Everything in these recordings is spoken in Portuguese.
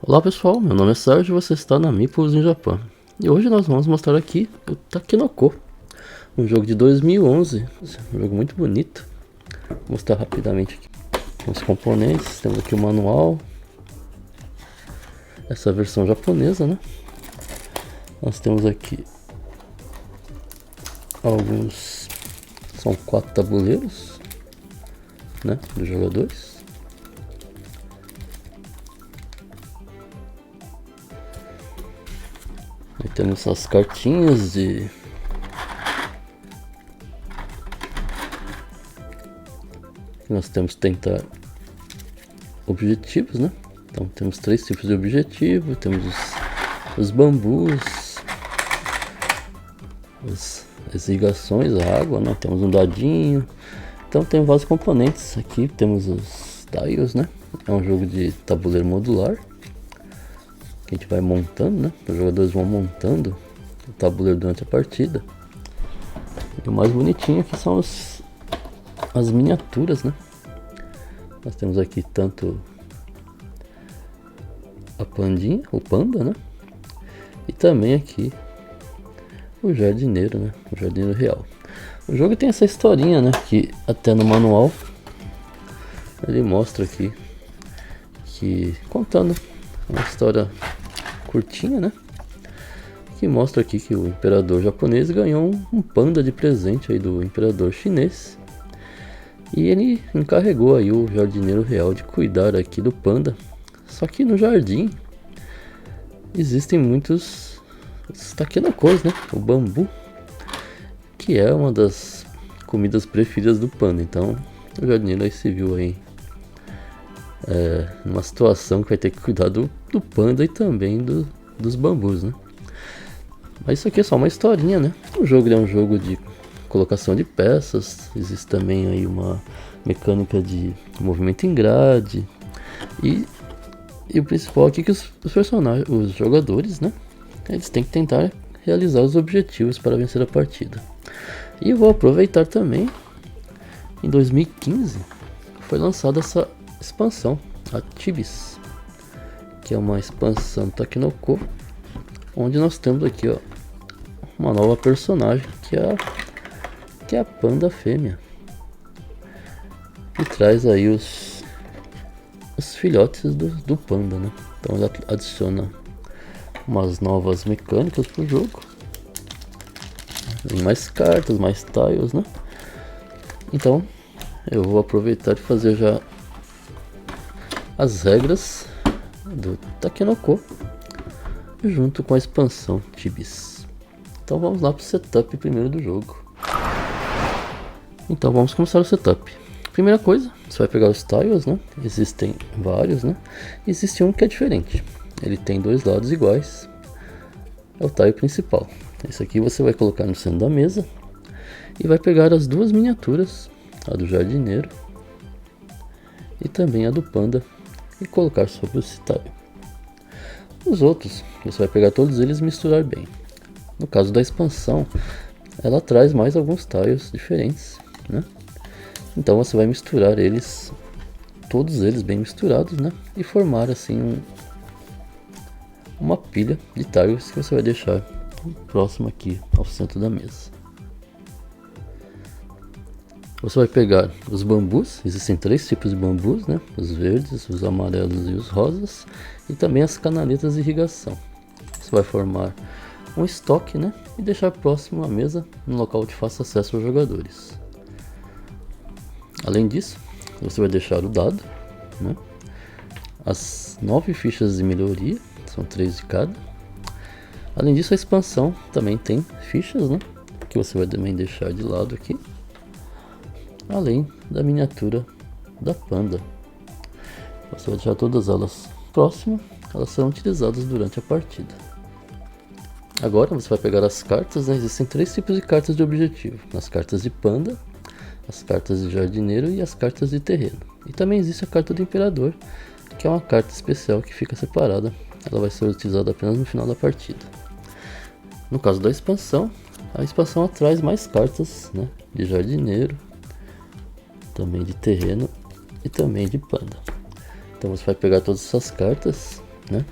Olá pessoal, meu nome é Sérgio e você está na Meeples in Japan. E hoje nós vamos mostrar aqui o Takenoko, um jogo de 2011, um jogo muito bonito. Vou mostrar rapidamente aqui os componentes. Temos aqui o manual, essa versão japonesa, né? Nós temos aqui alguns, são 4 tabuleiros, né, dos jogadores. Aí temos as cartinhas de nós temos que tentar objetivos, né? Então temos 3 tipos de objetivo, temos os bambus, as irrigações, a água, né? Temos um dadinho. Então tem vários componentes. Aqui temos os tiles, né? É um jogo de tabuleiro modular que a gente vai montando, né? Os jogadores vão montando o tabuleiro durante a partida. E o mais bonitinho aqui são as miniaturas, né? Nós temos aqui tanto a pandinha, o panda, né? E também aqui o jardineiro, né? O jardineiro real. O jogo tem essa historinha, né? Que até no manual ele mostra aqui que contando uma história curtinha, né? Que mostra aqui que o imperador japonês ganhou um panda de presente aí do imperador chinês. E ele encarregou aí o jardineiro real de cuidar aqui do panda. Só que no jardim existem muitos takenokos, né? O bambu, que é uma das comidas preferidas do panda. Então o jardineiro aí se viu aí numa situação que vai ter que cuidar do panda e também dos bambus, né? Mas isso aqui é só uma historinha, né? O jogo é um jogo de colocação de peças. Existe também aí uma mecânica de movimento em grade. E o principal aqui é que os personagens, os jogadores, né? Eles têm que tentar realizar os objetivos para vencer a partida. E eu vou aproveitar também, em 2015 foi lançada essa expansão, a Tibis, que é uma expansão do Takenoko, onde nós temos aqui, ó, uma nova personagem que é a panda fêmea, e traz aí os filhotes do panda, né? Então ela adiciona umas novas mecânicas pro jogo. Tem mais cartas, mais tiles, né? Então eu vou aproveitar e fazer já as regras do Takenoko junto com a expansão Tibis. Então vamos lá para o setup primeiro do jogo. Então vamos começar o setup. Primeira coisa, você vai pegar os tiles, né? Existem vários, né? Existe um que é diferente. Ele tem 2 lados iguais. É o tile principal. Esse aqui você vai colocar no centro da mesa e vai pegar as 2 miniaturas, a do jardineiro e também a do panda, e colocar sobre esse tile. Os outros, você vai pegar todos eles e misturar bem. No caso da expansão, ela traz mais alguns tiles diferentes, né? Então você vai misturar eles, todos eles bem misturados, né? E formar assim uma pilha de tiles que você vai deixar próximo aqui ao centro da mesa. Você vai pegar os bambus, existem 3 tipos de bambus, né? Os verdes, os amarelos e os rosas, e também as canaletas de irrigação. Você vai formar um estoque, né? E deixar próximo à mesa, no local de fácil acesso aos jogadores. Além disso, você vai deixar o dado, né? As 9 fichas de melhoria, são 3 de cada. Além disso, a expansão também tem fichas, né? Que você vai também deixar de lado aqui. Além da miniatura da panda. Você vai deixar todas elas próximas, elas serão utilizadas durante a partida. Agora você vai pegar as cartas, né? Existem 3 tipos de cartas de objetivo: as cartas de panda, as cartas de jardineiro e as cartas de terreno. E também existe a carta do imperador, que é uma carta especial que fica separada. Ela vai ser utilizada apenas no final da partida. No caso da expansão, a expansão traz mais cartas, né? De jardineiro, também de terreno e também de panda. Então você vai pegar todas essas cartas, né?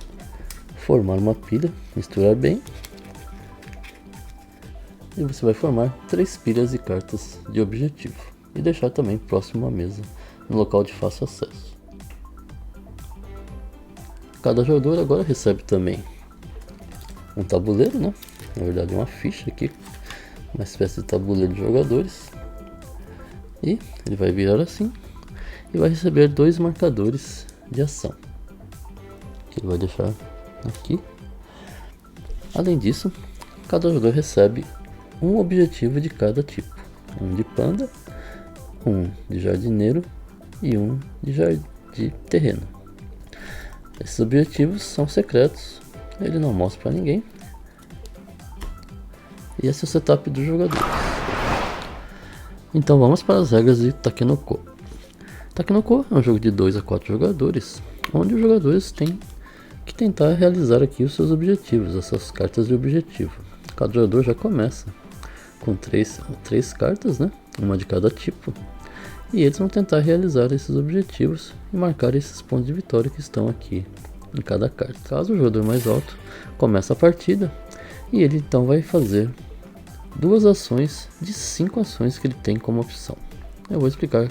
formar uma pilha, misturar bem. E você vai formar 3 pilhas de cartas de objetivo e deixar também próximo à mesa, no local de fácil acesso. Cada jogador agora recebe também um tabuleiro, né? Na verdade uma ficha aqui, uma espécie de tabuleiro de jogadores. E ele vai virar assim e vai receber 2 marcadores de ação, que ele vai deixar aqui. Além disso, cada jogador recebe um objetivo de cada tipo, um de panda, um de jardineiro e um de terreno. Esses objetivos são secretos, ele não mostra para ninguém. E esse é o setup dos jogadores. Então vamos para as regras de Takenoko. Takenoko é um jogo de 2 a 4 jogadores, onde os jogadores têm que tentar realizar aqui os seus objetivos, essas cartas de objetivo. Cada jogador já começa com três cartas, né? Uma de cada tipo. E eles vão tentar realizar esses objetivos e marcar esses pontos de vitória que estão aqui em cada carta. Caso o jogador mais alto comece a partida, e ele então vai fazer 2 ações de 5 ações que ele tem como opção. Eu vou explicar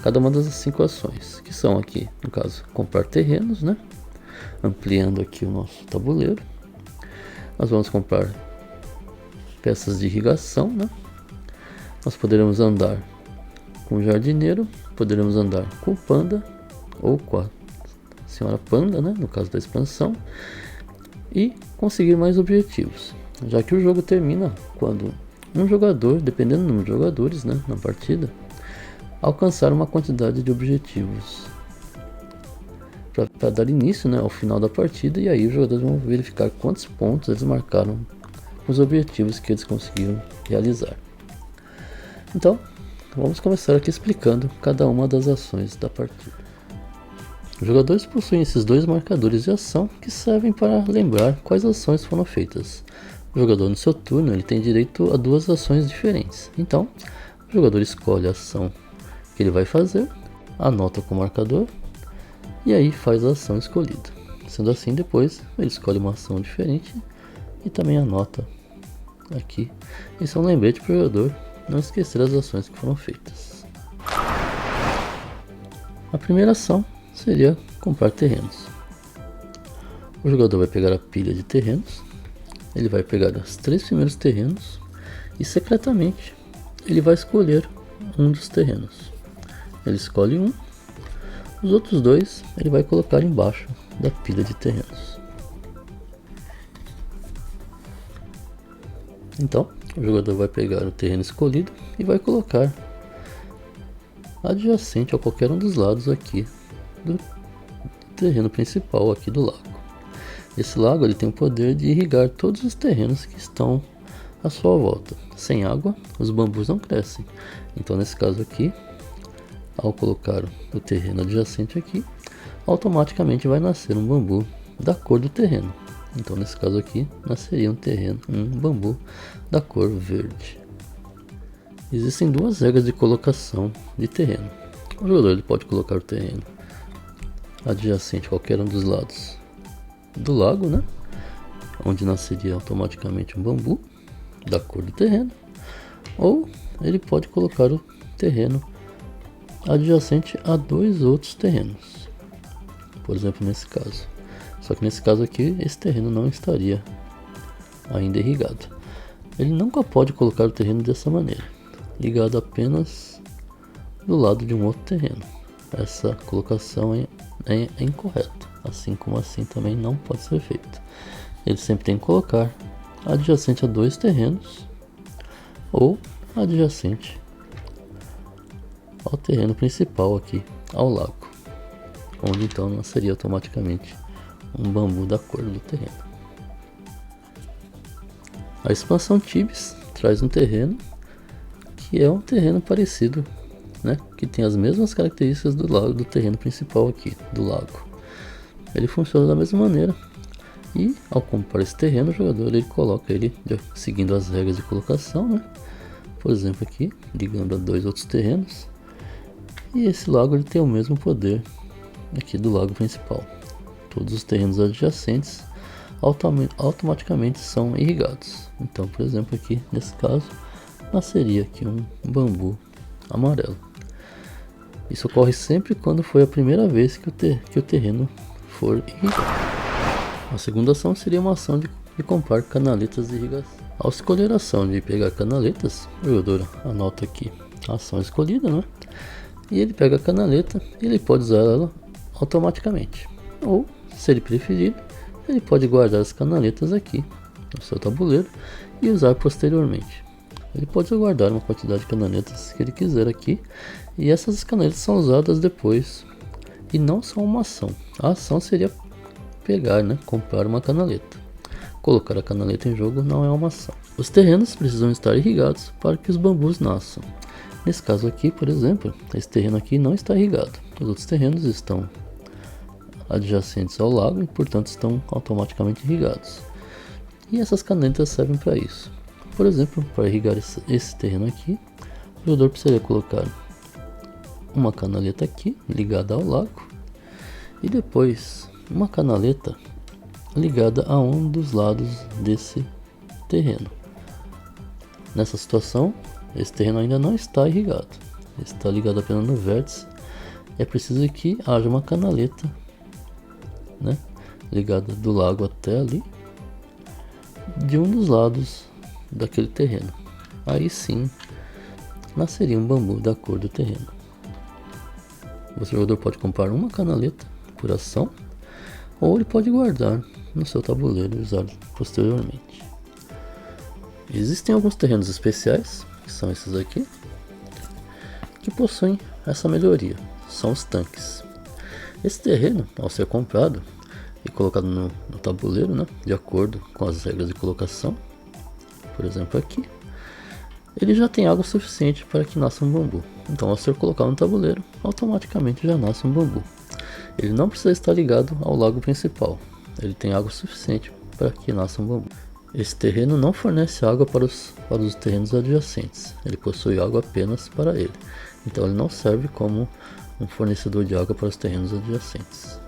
cada uma das 5 ações, que são aqui, no caso, comprar terrenos, né? Ampliando aqui o nosso tabuleiro. Nós vamos comprar peças de irrigação, né? Nós poderemos andar com o jardineiro, poderemos andar com o panda ou com a senhora panda, né? No caso da expansão, e conseguir mais objetivos, já que o jogo termina quando um jogador, dependendo do número de jogadores, né, na partida, alcançar uma quantidade de objetivos para dar início, né, ao final da partida. E aí os jogadores vão verificar quantos pontos eles marcaram com os objetivos que eles conseguiram realizar. Então vamos começar aqui explicando cada uma das ações da partida. Os jogadores possuem esses 2 marcadores de ação que servem para lembrar quais ações foram feitas. O jogador no seu turno ele tem direito a 2 ações diferentes. Então o jogador escolhe a ação que ele vai fazer, anota com o marcador e aí faz a ação escolhida. Sendo assim, depois ele escolhe uma ação diferente e também anota aqui. Isso é um lembrete para o jogador não esquecer as ações que foram feitas. A primeira ação seria comprar terrenos. O jogador vai pegar a pilha de terrenos, ele vai pegar os 3 primeiros terrenos e secretamente ele vai escolher um dos terrenos. Ele escolhe um, os outros 2 ele vai colocar embaixo da pilha de terrenos. Então o jogador vai pegar o terreno escolhido e vai colocar adjacente a qualquer um dos lados aqui do terreno principal aqui do lago. Esse lago ele tem o poder de irrigar todos os terrenos que estão à sua volta. Sem água, os bambus não crescem. Então nesse caso aqui, ao colocar o terreno adjacente aqui, automaticamente vai nascer um bambu da cor do terreno. Então nesse caso aqui, nasceria um bambu da cor verde. Existem 2 regras de colocação de terreno. O jogador ele pode colocar o terreno adjacente a qualquer um dos lados do lago, né? Onde nasceria automaticamente um bambu da cor do terreno, ou ele pode colocar o terreno adjacente a 2 outros terrenos, por exemplo nesse caso. Só que nesse caso aqui, esse terreno não estaria ainda irrigado. Ele nunca pode colocar o terreno dessa maneira, ligado apenas do lado de um outro terreno. Essa colocação é incorreta, assim como assim também não pode ser feito. Ele sempre tem que colocar adjacente a 2 terrenos ou adjacente ao terreno principal aqui, ao lago, onde então nasceria automaticamente um bambu da cor do terreno. A expansão Tibis traz um terreno que é um terreno parecido, né, que tem as mesmas características do terreno principal aqui, do lago. Ele funciona da mesma maneira. E ao comprar esse terreno, o jogador ele coloca ele seguindo as regras de colocação, né? Por exemplo aqui, ligando a 2 outros terrenos. E esse lago ele tem o mesmo poder aqui do lago principal. Todos os terrenos adjacentes automaticamente são irrigados. Então, por exemplo, aqui nesse caso nasceria aqui um bambu amarelo. Isso ocorre sempre quando foi a primeira vez que o terreno for irrigado. A segunda ação seria uma ação de comprar canaletas de irrigação. Ao escolher a ação de pegar canaletas, o jogador anota aqui a ação escolhida, né? E ele pega a canaleta e ele pode usar ela automaticamente. Ou, se ele preferir, ele pode guardar as canaletas aqui no seu tabuleiro e usar posteriormente. Ele pode guardar uma quantidade de canaletas que ele quiser aqui, e essas canaletas são usadas depois e não são uma ação. A ação seria pegar, né, comprar uma canaleta. Colocar a canaleta em jogo não é uma ação. Os terrenos precisam estar irrigados para que os bambus nasçam. Nesse caso aqui, por exemplo, esse terreno aqui não está irrigado. Os outros terrenos estão adjacentes ao lago e, portanto, estão automaticamente irrigados. E essas canaletas servem para isso. Por exemplo, para irrigar esse terreno aqui, o jogador precisaria colocar uma canaleta aqui, ligada ao lago, e depois uma canaleta ligada a um dos lados desse terreno. Nessa situação, esse terreno ainda não está irrigado, está ligado apenas no vértice. É preciso que haja uma canaleta, né, ligada do lago até ali, de um dos lados daquele terreno. Aí sim nasceria um bambu da cor do terreno. O jogador pode comprar uma canaleta por ação, ou ele pode guardar no seu tabuleiro e usar posteriormente. Existem alguns terrenos especiais, que são esses aqui, que possuem essa melhoria. São os tanques. Esse terreno, ao ser comprado e colocado no tabuleiro, né, de acordo com as regras de colocação, por exemplo aqui, ele já tem água suficiente para que nasça um bambu. Então, ao ser colocado no tabuleiro, automaticamente já nasce um bambu. Ele não precisa estar ligado ao lago principal. Ele tem água suficiente para que nasça um bambu. Esse terreno não fornece água para os terrenos adjacentes. Ele possui água apenas para ele. Então, ele não serve como um fornecedor de água para os terrenos adjacentes.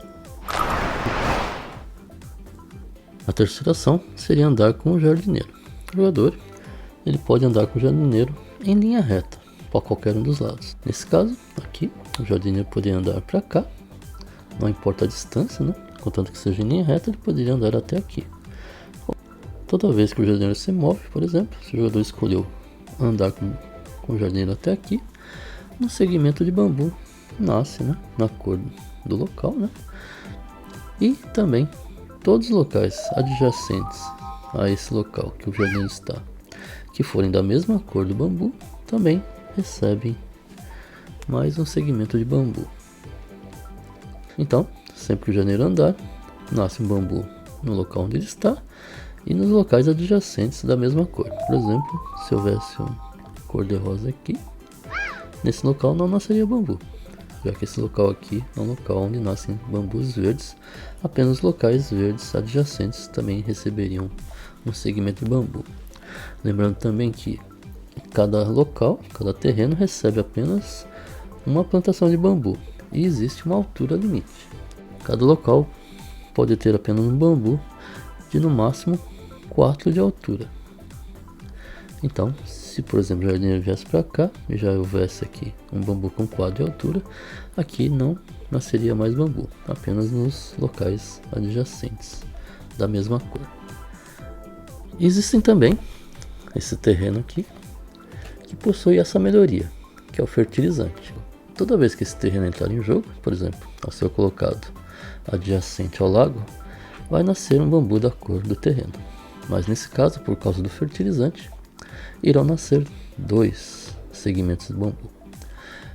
A terceira ação seria andar com o jardineiro. O jogador ele pode andar com o jardineiro em linha reta para qualquer um dos lados. Nesse caso, aqui, o jardineiro poderia andar para cá, não importa a distância, né? Contanto que seja em linha reta, ele poderia andar até aqui. Toda vez que o jardineiro se move, por exemplo, se o jogador escolheu andar com o jardineiro até aqui, um segmento de bambu nasce, né, na cor do local, né? E também todos os locais adjacentes a esse local que o jardineiro está, que forem da mesma cor do bambu, também recebem mais um segmento de bambu. Então, sempre que o jardineiro andar, nasce um bambu no local onde ele está e nos locais adjacentes da mesma cor. Por exemplo, se houvesse um cor-de-rosa aqui, nesse local não nasceria bambu, já que esse local aqui é um local onde nascem bambus verdes. Apenas locais verdes adjacentes também receberiam um segmento de bambu. Lembrando também que cada local, cada terreno recebe apenas uma plantação de bambu e existe uma altura limite. Cada local pode ter apenas um bambu de no máximo 4 de altura. Então, se por exemplo o jardineiro viesse para cá e já houvesse aqui um bambu com 4 de altura, aqui não nasceria mais bambu, apenas nos locais adjacentes da mesma cor. Existem também esse terreno aqui que possui essa melhoria, que é o fertilizante. Toda vez que esse terreno entrar em jogo, por exemplo, ao ser colocado adjacente ao lago, vai nascer um bambu da cor do terreno. Mas nesse caso, por causa do fertilizante, irão nascer 2 segmentos de bambu.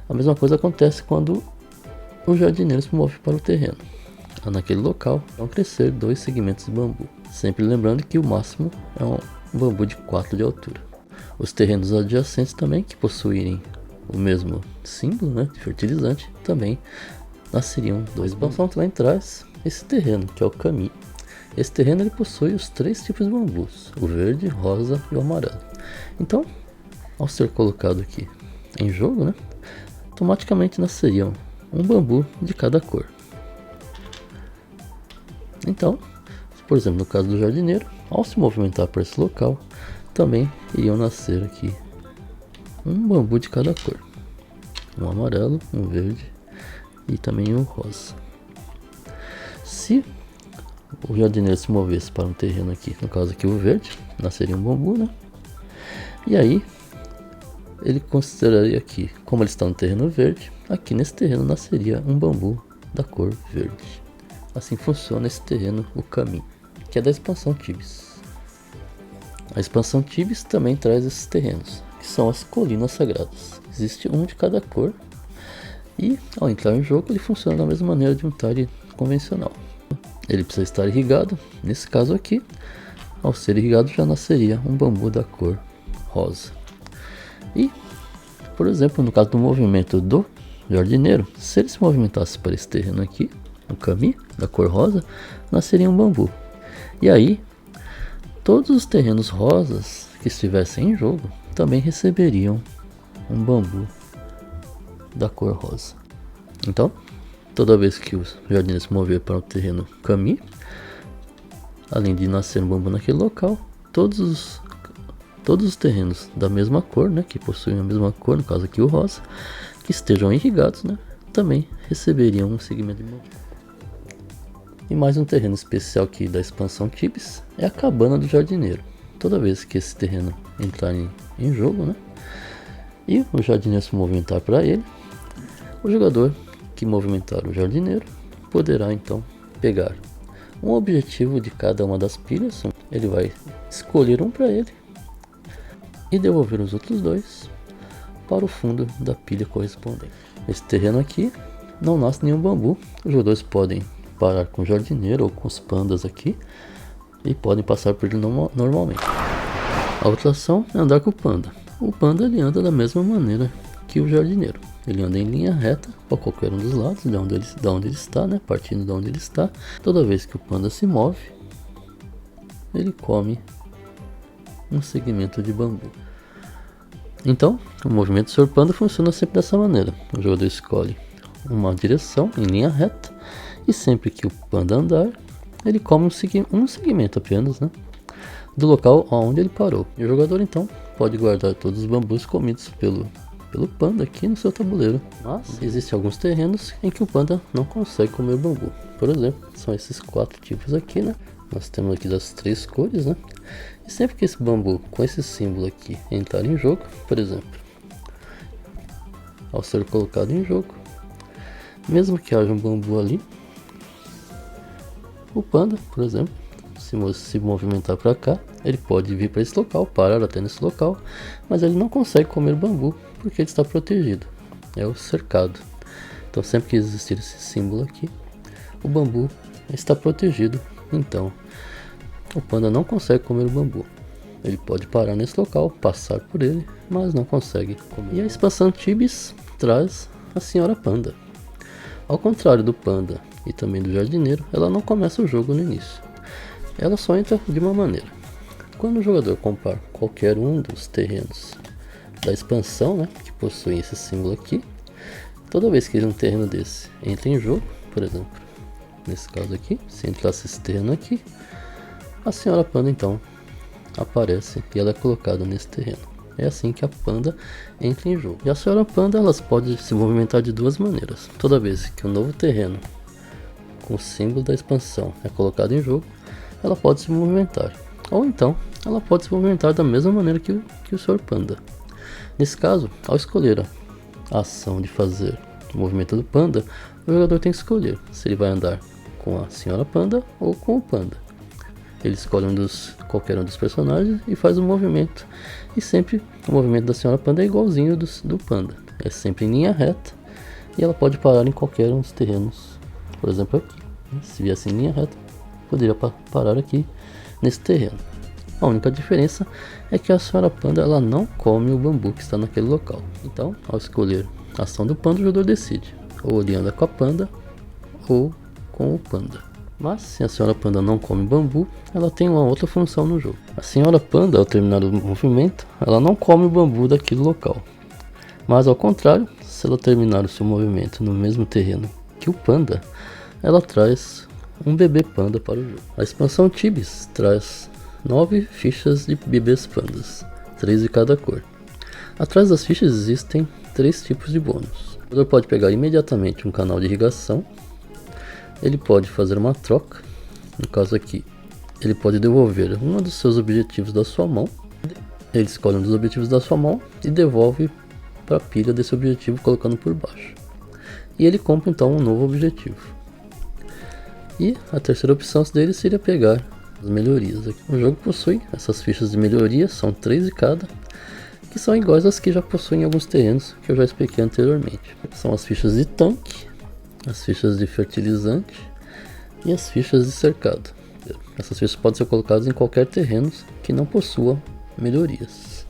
A mesma coisa acontece quando o jardineiro se move para o terreno. Naquele local vão crescer 2 segmentos de bambu. Sempre lembrando que o máximo é um bambu de 4 de altura. Os terrenos adjacentes também, que possuírem o mesmo símbolo, né, de fertilizante, também nasceriam 2 bambus. Então lá traz esse terreno, que é o caminho. Esse terreno ele possui os 3 tipos de bambus, o verde, rosa e o amarelo. Então, ao ser colocado aqui em jogo, né, automaticamente nasceriam um bambu de cada cor. Então, Por exemplo, no caso do jardineiro, ao se movimentar para esse local, também iriam nascer aqui um bambu de cada cor. Um amarelo, um verde e também um rosa. Se o jardineiro se movesse para um terreno aqui, no caso aqui o verde, nasceria um bambu, né? E aí, ele consideraria aqui, como ele está no terreno verde, aqui nesse terreno nasceria um bambu da cor verde. Assim funciona esse terreno, o caminho, que é da expansão Tibis. A expansão Tibis também traz esses terrenos, que são as colinas sagradas. Existe um de cada cor e ao entrar em jogo ele funciona da mesma maneira de um tile convencional. Ele precisa estar irrigado, nesse caso aqui, ao ser irrigado já nasceria um bambu da cor rosa. E, por exemplo, no caso do movimento do jardineiro, se ele se movimentasse para esse terreno aqui, no caminho da cor rosa, nasceria um bambu. E aí, todos os terrenos rosas que estivessem em jogo também receberiam um bambu da cor rosa. Então, toda vez que o jardineiro se mover para o terreno caminho, além de nascer um bambu naquele local, todos os terrenos da mesma cor, né, que possuem a mesma cor, no caso aqui o rosa, que estejam irrigados, né, também receberiam um segmento de bambu. E mais um terreno especial aqui da expansão Tibis é a cabana do jardineiro. Toda vez que esse terreno entrar em jogo, né, e o jardineiro se movimentar para ele, o jogador que movimentar o jardineiro poderá então pegar um objetivo de cada uma das pilhas. Ele vai escolher um para ele e devolver os outros dois para o fundo da pilha correspondente. Esse terreno aqui não nasce nenhum bambu. Os jogadores podem parar com o jardineiro ou com os pandas aqui e podem passar por ele normalmente. A outra ação é andar com o panda. O panda ele anda da mesma maneira que o jardineiro. Ele anda em linha reta para qualquer um dos lados, de onde ele está, né? Partindo de onde ele está. Toda vez que o panda se move, ele come um segmento de bambu. Então, o movimento do Sr. Panda funciona sempre dessa maneira. O jogador escolhe uma direção em linha reta e sempre que o panda andar, ele come um segmento apenas, né, do local onde ele parou. E o jogador então pode guardar todos os bambus comidos pelo panda aqui no seu tabuleiro. Mas existem alguns terrenos em que o panda não consegue comer bambu. Por exemplo, são esses 4 tipos aqui, né? Nós temos aqui das 3 cores, né? E sempre que esse bambu com esse símbolo aqui entrar em jogo, por exemplo, ao ser colocado em jogo, mesmo que haja um bambu ali, o panda, por exemplo, se movimentar para cá, ele pode vir para esse local, parar até nesse local, mas ele não consegue comer bambu porque ele está protegido, é o cercado. Então sempre que existir esse símbolo aqui, o bambu está protegido, então o panda não consegue comer o bambu. Ele pode parar nesse local, passar por ele, mas não consegue comer. E a expansão Tibis traz a senhora panda. Ao contrário do panda e também do jardineiro, ela não começa o jogo no início. Ela só entra de uma maneira. Quando o jogador comprar qualquer um dos terrenos da expansão, né, que possuem esse símbolo aqui, toda vez que um terreno desse entra em jogo, por exemplo, nesse caso aqui, se entrasse esse terreno aqui, a senhora panda então aparece e ela é colocada nesse terreno. É assim que a panda entra em jogo. E a senhora panda elas pode se movimentar de duas maneiras. Toda vez que um novo terreno com o símbolo da expansão é colocado em jogo, ela pode se movimentar. Ou então, ela pode se movimentar da mesma maneira que o Sr. Panda. Nesse caso, ao escolher a ação de fazer o movimento do panda, o jogador tem que escolher se ele vai andar com a senhora panda ou com o panda. Ele escolhe qualquer um dos personagens e faz o movimento. E sempre o movimento da senhora panda é igualzinho do panda. É sempre em linha reta e ela pode parar em qualquer um dos terrenos. Por exemplo aqui, se viesse em linha reta, poderia parar aqui nesse terreno. A única diferença é que a senhora panda ela não come o bambu que está naquele local. Então, ao escolher a ação do panda, o jogador decide. Ou ele anda com a panda ou com o panda. Mas se a senhora panda não come bambu, ela tem uma outra função no jogo. A senhora panda, ao terminar o movimento, ela não come o bambu daquele local. Mas ao contrário, se ela terminar o seu movimento no mesmo terreno que o panda, ela traz um bebê panda para o jogo. A expansão Tibis traz 9 fichas de bebês pandas, 3 de cada cor. Atrás das fichas existem 3 tipos de bônus. O jogador pode pegar imediatamente um canal de irrigação, ele pode fazer uma troca, no caso aqui, ele pode devolver um dos seus objetivos da sua mão, ele escolhe um dos objetivos da sua mão e devolve para a pilha desse objetivo colocando por baixo. E ele compra então um novo objetivo. E a terceira opção dele seria pegar as melhorias. O jogo possui essas fichas de melhoria, são 3 de cada, que são iguais às que já possuem alguns terrenos que eu já expliquei anteriormente. São as fichas de tanque, as fichas de fertilizante e as fichas de cercado. Essas fichas podem ser colocadas em qualquer terreno que não possua melhorias.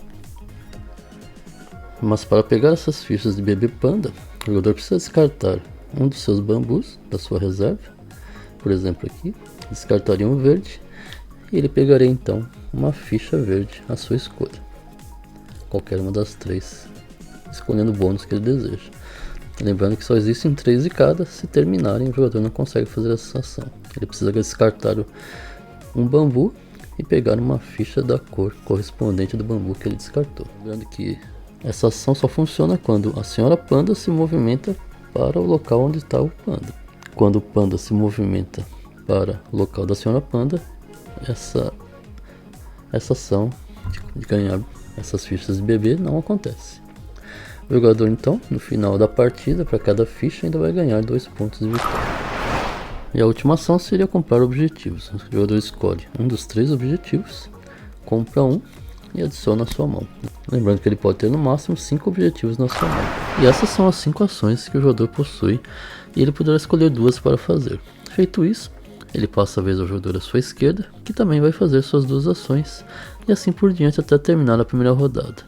Mas para pegar essas fichas de bebê panda, o jogador precisa descartar um dos seus bambus da sua reserva. Por exemplo aqui, descartaria um verde e ele pegaria então uma ficha verde à sua escolha. Qualquer uma das 3, escolhendo o bônus que ele deseja. Lembrando que só existem 3 de cada, se terminarem o jogador não consegue fazer essa ação. Ele precisa descartar um bambu e pegar uma ficha da cor correspondente do bambu que ele descartou. Lembrando que essa ação só funciona quando a senhora panda se movimenta para o local onde está o panda. Quando o panda se movimenta para o local da senhora panda, essa ação de ganhar essas fichas de bebê não acontece. O jogador então, no final da partida, para cada ficha ainda vai ganhar 2 pontos de vitória. E a última ação seria comprar objetivos. O jogador escolhe um dos 3 objetivos, compra um e adiciona à sua mão. Lembrando que ele pode ter no máximo 5 objetivos na sua mão. E essas são as 5 ações que o jogador possui e ele poderá escolher 2 para fazer. Feito isso, ele passa a vez ao jogador à sua esquerda, que também vai fazer suas 2 ações, e assim por diante até terminar a primeira rodada.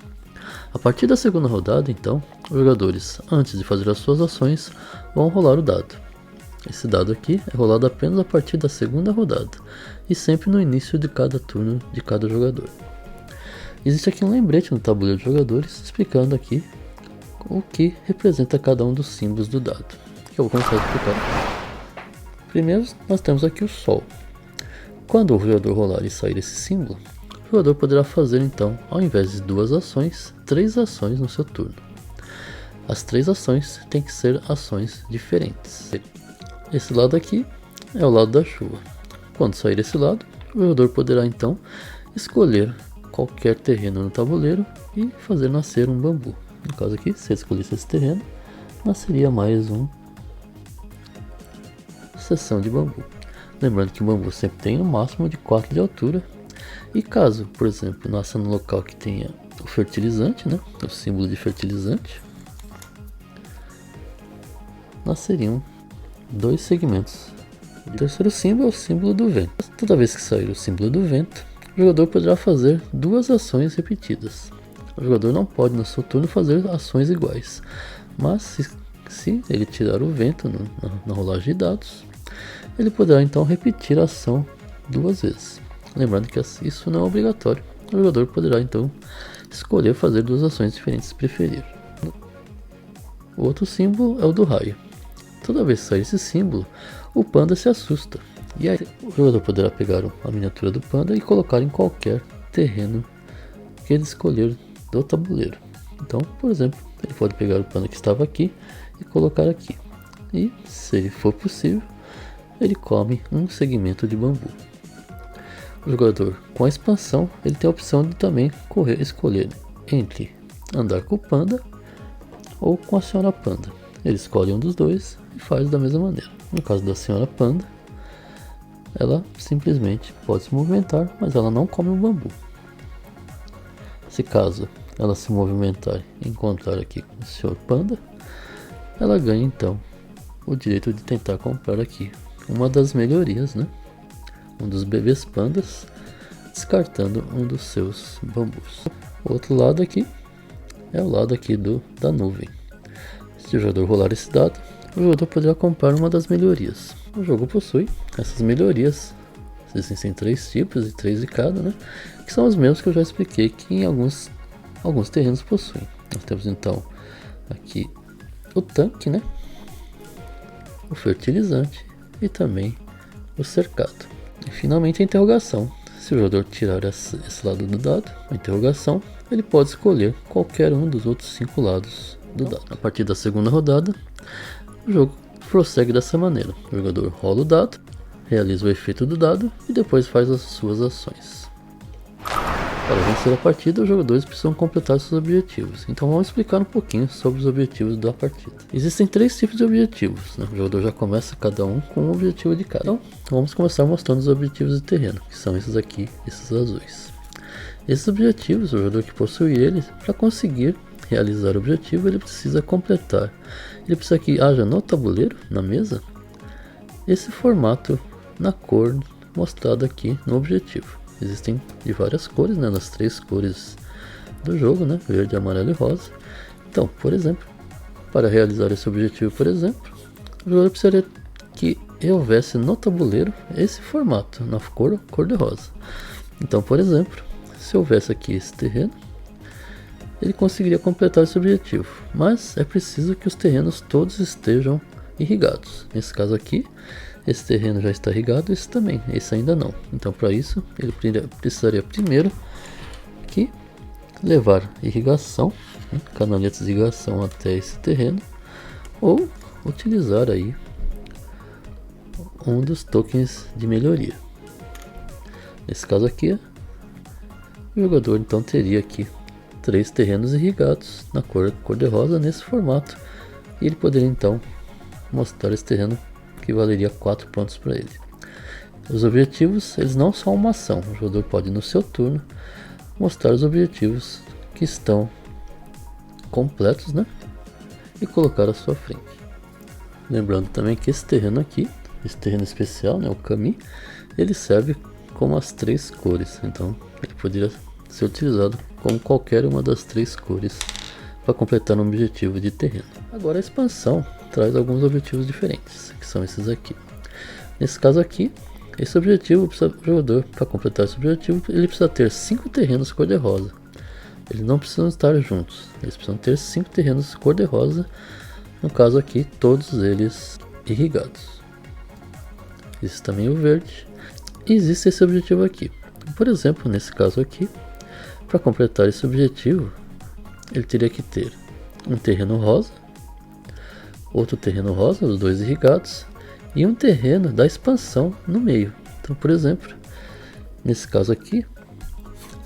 A partir da segunda rodada, então, os jogadores, antes de fazer as suas ações, vão rolar o dado. Esse dado aqui é rolado apenas a partir da segunda rodada, e sempre no início de cada turno de cada jogador. Existe aqui um lembrete no tabuleiro de jogadores, explicando aqui o que representa cada um dos símbolos do dado, que eu vou começar a explicar. Primeiro, nós temos aqui o Sol. Quando o jogador rolar e sair esse símbolo, o jogador poderá fazer então, ao invés de 2 ações, 3 ações no seu turno. As 3 ações têm que ser ações diferentes. Esse lado aqui é o lado da chuva. Quando sair esse lado, o jogador poderá então escolher qualquer terreno no tabuleiro e fazer nascer um bambu. No caso aqui, se eu escolhesse esse terreno, nasceria mais uma seção de bambu. Lembrando que o bambu sempre tem no máximo de 4 de altura. E caso, por exemplo, nasça no local que tenha o fertilizante, né, o símbolo de fertilizante, nasceriam 2 segmentos. O terceiro símbolo é o símbolo do vento. Toda vez que sair o símbolo do vento, o jogador poderá fazer 2 ações repetidas. O jogador não pode no seu turno fazer ações iguais, mas se ele tirar o vento na rolagem de dados, ele poderá então repetir a ação 2 vezes. Lembrando que isso não é obrigatório, o jogador poderá então escolher fazer 2 ações diferentes se preferir. O outro símbolo é o do raio. Toda vez que sair esse símbolo, o panda se assusta, e aí o jogador poderá pegar a miniatura do panda e colocar em qualquer terreno que ele escolher do tabuleiro. Então, por exemplo, ele pode pegar o panda que estava aqui e colocar aqui, e se for possível, ele come um segmento de bambu. O jogador com a expansão, ele tem a opção de também escolher entre andar com o panda ou com a senhora panda. Ele escolhe um dos 2 e faz da mesma maneira. No caso da senhora panda, ela simplesmente pode se movimentar, mas ela não come o bambu. Se caso ela se movimentar e encontrar aqui com o senhor panda, ela ganha então o direito de tentar comprar aqui uma das melhorias, né? Um dos bebês pandas, descartando um dos seus bambus. O outro lado aqui é o lado aqui da nuvem. Se o jogador rolar esse dado, o jogador poderá comprar uma das melhorias. O jogo possui essas melhorias. Existem 3 tipos e 3 de cada, né? Que são os mesmos que eu já expliquei que em alguns terrenos possuem. Nós temos então aqui o tanque, né? O fertilizante e também o cercado. E finalmente a interrogação. Se o jogador tirar esse lado do dado, a interrogação, ele pode escolher qualquer um dos outros 5 lados do dado. A partir da segunda rodada, o jogo prossegue dessa maneira. O jogador rola o dado, realiza o efeito do dado e depois faz as suas ações. Para vencer a partida, os jogadores precisam completar seus objetivos. Então vamos explicar um pouquinho sobre os objetivos da partida. Existem 3 tipos de objetivos, né? O jogador já começa cada um com um objetivo de cada. Então vamos começar mostrando os objetivos de terreno, que são esses aqui, esses azuis. Esses objetivos, o jogador que possui eles, para conseguir realizar o objetivo, ele precisa completar. Ele precisa que haja no tabuleiro, na mesa, esse formato na cor mostrada aqui no objetivo. Existem de várias cores, né, nas 3 cores do jogo, né, verde, amarelo e rosa. Então, por exemplo, para realizar esse objetivo, por exemplo, o jogador precisaria que houvesse no tabuleiro esse formato na cor de rosa. Então, por exemplo, se houvesse aqui esse terreno, ele conseguiria completar esse objetivo, mas é preciso que os terrenos todos estejam irrigados. Nesse caso aqui, esse terreno já está irrigado, esse também, esse ainda não. Então, para isso, ele precisaria primeiro que levar irrigação, né, canaletas de irrigação até esse terreno, ou utilizar aí um dos tokens de melhoria. Nesse caso aqui, o jogador então teria aqui 3 terrenos irrigados na cor de rosa nesse formato, e ele poderia então mostrar esse terreno que valeria 4 pontos para ele. Os objetivos, eles não são uma ação. O jogador pode no seu turno mostrar os objetivos que estão completos, né, e colocar à sua frente. Lembrando também que esse terreno aqui, esse terreno especial, né, o Kami, ele serve como as 3 cores. Então ele poderia ser utilizado como qualquer uma das 3 cores para completar um objetivo de terreno. Agora a expansão traz alguns objetivos diferentes, que são esses aqui. Nesse caso aqui, esse objetivo, o jogador, para completar esse objetivo, ele precisa ter 5 terrenos cor-de-rosa. Eles não precisam estar juntos, eles precisam ter 5 terrenos cor-de-rosa, no caso aqui, todos eles irrigados. Existe também o verde, e existe esse objetivo aqui. Por exemplo, nesse caso aqui, para completar esse objetivo, ele teria que ter um terreno rosa, outro terreno rosa, os 2 irrigados, e um terreno da expansão no meio. Então, por exemplo, nesse caso aqui,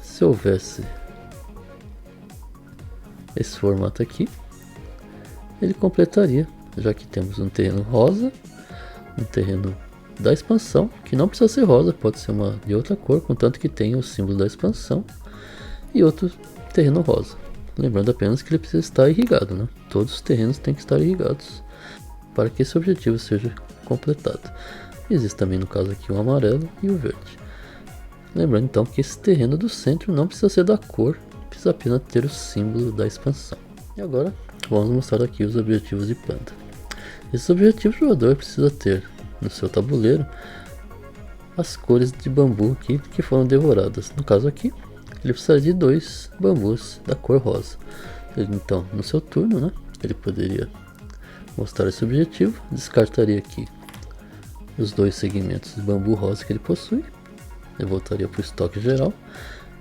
se houvesse esse formato aqui, ele completaria, já que temos um terreno rosa, um terreno da expansão, que não precisa ser rosa, pode ser uma de outra cor, contanto que tenha o símbolo da expansão, e outro terreno rosa. Lembrando apenas que ele precisa estar irrigado, né? Todos os terrenos têm que estar irrigados para que esse objetivo seja completado. Existe também no caso aqui o amarelo e o verde. Lembrando então que esse terreno do centro não precisa ser da cor, precisa apenas ter o símbolo da expansão. E agora vamos mostrar aqui os objetivos de Panda. Esses objetivos o jogador precisa ter no seu tabuleiro as cores de bambu aqui que foram devoradas. No caso aqui, ele precisaria de 2 bambus da cor rosa. Ele, então, no seu turno, né, ele poderia mostrar esse objetivo, descartaria aqui os 2 segmentos de bambu rosa que ele possui, ele voltaria para o estoque geral,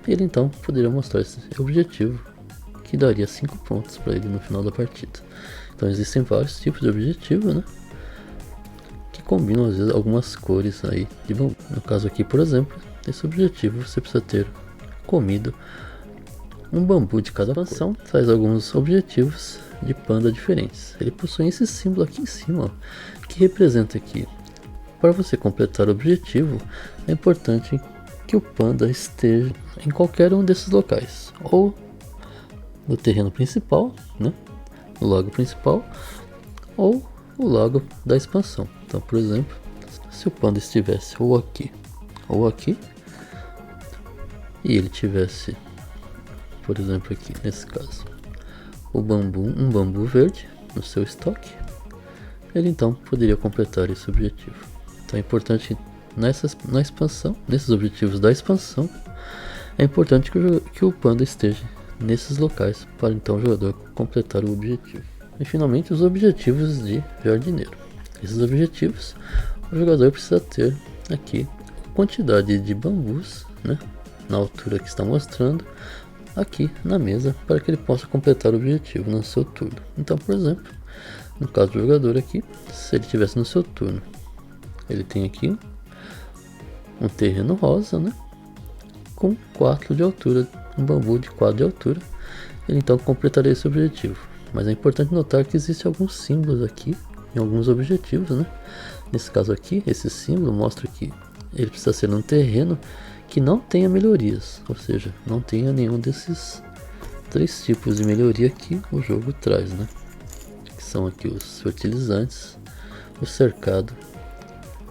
e ele então poderia mostrar esse objetivo, que daria 5 pontos para ele no final da partida. Então existem vários tipos de objetivo, né, que combinam às vezes algumas cores aí de bambu. No caso aqui, por exemplo, esse objetivo você precisa ter comido um bambu de cada expansão. Traz alguns objetivos de Panda diferentes. Ele possui esse símbolo aqui em cima, ó, que representa aqui. Para você completar o objetivo, é importante que o Panda esteja em qualquer um desses locais, ou no terreno principal, né, no lago principal, ou o lago da expansão. Então, por exemplo, se o Panda estivesse ou aqui, e ele tivesse, por exemplo, aqui nesse caso, um bambu verde no seu estoque, ele então poderia completar esse objetivo. Então é importante na expansão, nesses objetivos da expansão, é importante que o Panda esteja nesses locais para então o jogador completar o objetivo. E finalmente os objetivos de jardineiro. Esses objetivos o jogador precisa ter aqui a quantidade de bambus, né, na altura que está mostrando aqui na mesa, para que ele possa completar o objetivo no seu turno. Então, por exemplo, no caso do jogador aqui, se ele tivesse no seu turno, ele tem aqui um terreno rosa, né, com 4 de altura, um bambu de 4 de altura, ele então completaria esse objetivo. Mas é importante notar que existem alguns símbolos aqui em alguns objetivos, né? Nesse caso aqui, esse símbolo mostra que ele precisa ser um terreno que não tenha melhorias, ou seja, não tenha nenhum desses 3 tipos de melhoria que o jogo traz, né? Que são aqui os fertilizantes, o cercado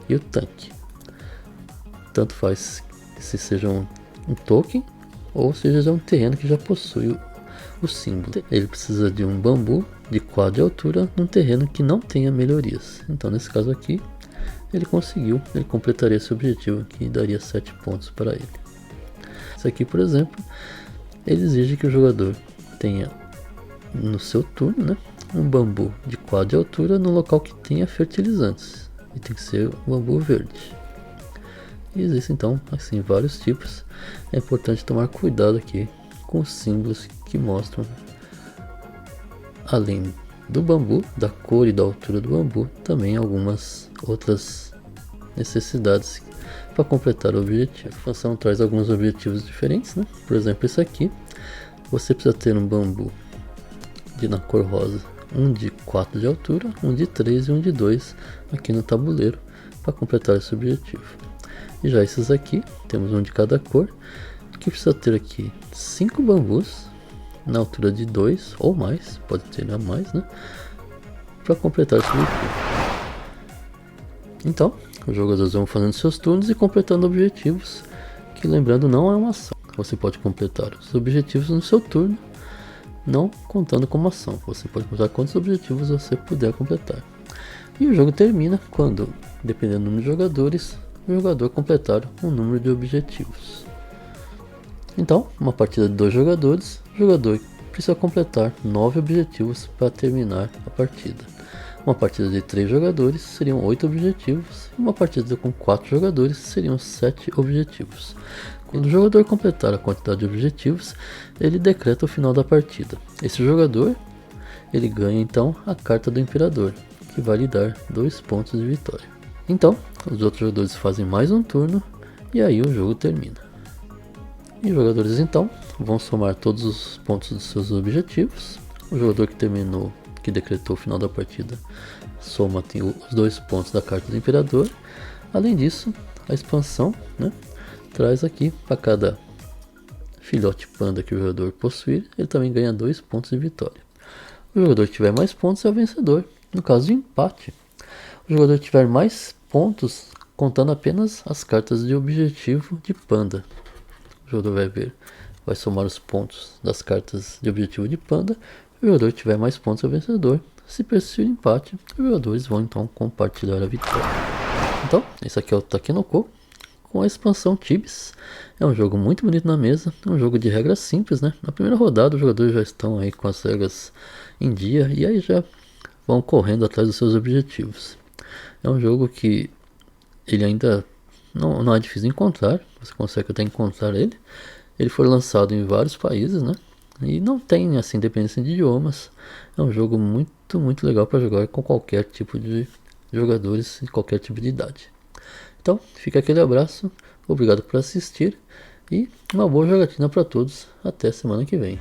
e o tanque. Tanto faz se seja um token ou seja um terreno que já possui o símbolo. Ele precisa de um bambu de 4 de altura num terreno que não tenha melhorias. Então nesse caso aqui ele conseguiu, ele completaria esse objetivo que daria 7 pontos para ele. Isso aqui, por exemplo, ele exige que o jogador tenha no seu turno, né, um bambu de 4 de altura no local que tenha fertilizantes, e tem que ser um bambu verde. E existem então assim vários tipos. É importante tomar cuidado aqui com os símbolos que mostram, além do bambu, da cor e da altura do bambu, também algumas outras necessidades para completar o objetivo. A função traz alguns objetivos diferentes, né? Por exemplo, esse aqui, você precisa ter um bambu na cor rosa, um de 4 de altura, um de 3 e um de 2 aqui no tabuleiro para completar esse objetivo. E já esses aqui, temos um de cada cor, que precisa ter aqui 5 bambus na altura de 2 ou mais, pode ter a mais, né, para completar esse objetivo. Então, os jogadores vão fazendo seus turnos e completando objetivos, que, lembrando, não é uma ação. Você pode completar os objetivos no seu turno, não contando como ação. Você pode completar quantos objetivos você puder completar. E o jogo termina quando, dependendo do número de jogadores, o jogador completar um número de objetivos. Então, uma partida de 2 jogadores, o jogador precisa completar 9 objetivos para terminar a partida. Uma partida de 3 jogadores seriam 8 objetivos, e uma partida com 4 jogadores seriam 7 objetivos. Quando o jogador completar a quantidade de objetivos, ele decreta o final da partida. Esse jogador, ele ganha então a carta do Imperador, que vai lhe dar 2 pontos de vitória. Então, os outros jogadores fazem mais um turno, e aí o jogo termina. E os jogadores então vão somar todos os pontos dos seus objetivos. O jogador que terminou, que decretou o final da partida, soma tem os 2 pontos da carta do Imperador. Além disso, a expansão, né, traz aqui para cada filhote panda que o jogador possuir, ele também ganha 2 pontos de vitória. O jogador que tiver mais pontos é o vencedor. No caso de empate, o jogador que tiver mais pontos, contando apenas as cartas de objetivo de panda, o jogador vai somar os pontos das cartas de objetivo de panda. O jogador que tiver mais pontos é o vencedor. Se persistir o empate, os jogadores vão então compartilhar a vitória. Então, esse aqui é o Takenoko com a expansão Tibis. É um jogo muito bonito na mesa, é um jogo de regras simples, né? Na primeira rodada os jogadores já estão aí com as regras em dia e aí já vão correndo atrás dos seus objetivos. É um jogo que ele ainda não é difícil de encontrar, você consegue até encontrar ele. Ele foi lançado em vários países, né? E não tem assim dependência de idiomas. É um jogo muito legal para jogar com qualquer tipo de jogadores e qualquer tipo de idade. Então, fica aquele abraço, obrigado por assistir e uma boa jogatina para todos. Até semana que vem.